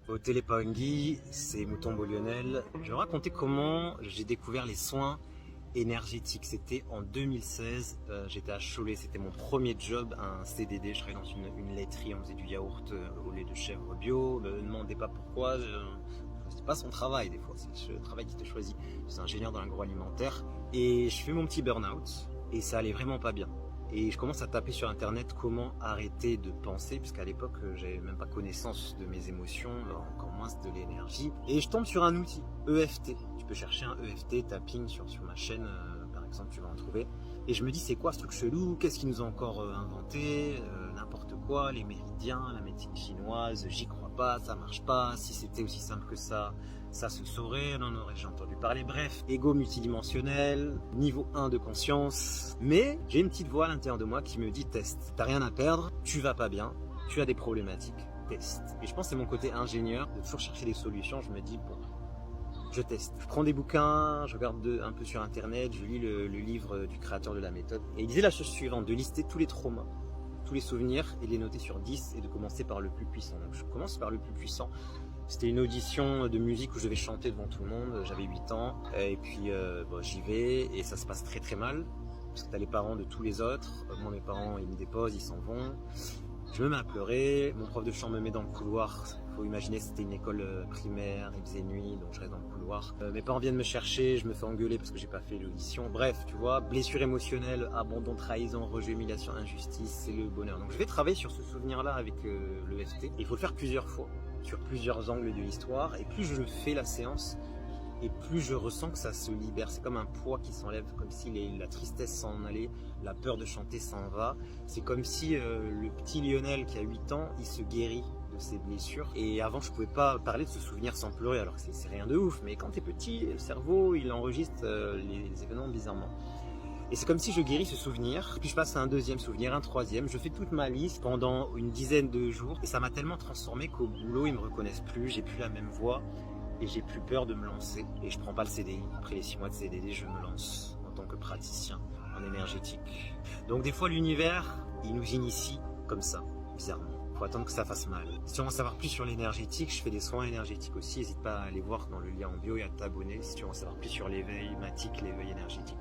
Au Télépangui, c'est Mutombo Lionel. Je vais raconter comment j'ai découvert les soins énergétiques. C'était en 2016, j'étais à Cholet, c'était mon premier job, un CDD. Je travaillais dans une laiterie, on faisait du yaourt au lait de chèvre bio. Ne me demandez pas pourquoi, c'est pas son travail des fois, c'est le travail qui te choisit. Je suis ingénieur dans l'agroalimentaire et je fais mon petit burn-out et ça allait vraiment pas bien. Et je commence à taper sur internet comment arrêter de penser, puisqu'à l'époque j'avais même pas connaissance de mes émotions, encore moins de l'énergie. Et je tombe sur un outil, EFT. Tu peux chercher un EFT, tapping sur ma chaîne, par exemple, tu vas en trouver. Et je me dis, c'est quoi ce truc chelou? Qu'est-ce qu'ils nous ont encore inventé? N'importe quoi, les méridiens, la médecine chinoise, j'y crois pas, ça marche pas. Si c'était aussi simple que ça se saurait, on en aurait déjà entendu parler. Bref, ego multidimensionnel, niveau 1 de conscience. Mais j'ai une petite voix à l'intérieur de moi qui me dit teste. T'as rien à perdre, tu vas pas bien, tu as des problématiques, teste. Et je pense que c'est mon côté ingénieur, de toujours chercher des solutions. Je me dis bon, je teste. Je prends des bouquins, je regarde un peu sur internet, je lis le livre du créateur de la méthode. Et il disait la chose suivante, de lister tous les traumas, tous les souvenirs et de les noter sur 10 et de commencer par le plus puissant. Donc je commence par le plus puissant. C'était une audition de musique où je devais chanter devant tout le monde, j'avais 8 ans, et puis bon, j'y vais, et ça se passe très très mal, parce que t'as les parents de tous les autres. Moi mes parents ils me déposent, ils s'en vont, je me mets à pleurer, mon prof de chant me met dans le couloir. Faut imaginer c'était une école primaire, il faisait nuit, donc je reste dans le couloir. Mes parents viennent me chercher, je me fais engueuler parce que j'ai pas fait l'audition. Bref, tu vois, blessure émotionnelle, abandon, trahison, rejet, humiliation, injustice, c'est le bonheur. Donc je vais travailler sur ce souvenir-là avec l'EFT. Il faut le faire plusieurs fois, sur plusieurs angles de l'histoire. Et plus je fais la séance, et plus je ressens que ça se libère. C'est comme un poids qui s'enlève, comme si la tristesse s'en allait, la peur de chanter s'en va. C'est comme si le petit Lionel qui a 8 ans, il se guérit de ses blessures. Et avant, je pouvais pas parler de ce souvenir sans pleurer, alors que c'est rien de ouf. Mais quand t'es petit, le cerveau, il enregistre les événements bizarrement. Et c'est comme si je guéris ce souvenir, puis je passe à un deuxième souvenir, un troisième. Je fais toute ma liste pendant une dizaine de jours. Et ça m'a tellement transformé qu'au boulot, ils me reconnaissent plus, j'ai plus la même voix. Et j'ai plus peur de me lancer. Et je prends pas le CDI. Après les 6 mois de CDD, je me lance en tant que praticien en énergétique. Donc des fois, l'univers, il nous initie comme ça, bizarrement. Faut attendre que ça fasse mal. Si tu veux en savoir plus sur l'énergétique, je fais des soins énergétiques aussi. N'hésite pas à aller voir dans le lien en bio et à t'abonner si tu veux en savoir plus sur l'éveil matique, l'éveil énergétique.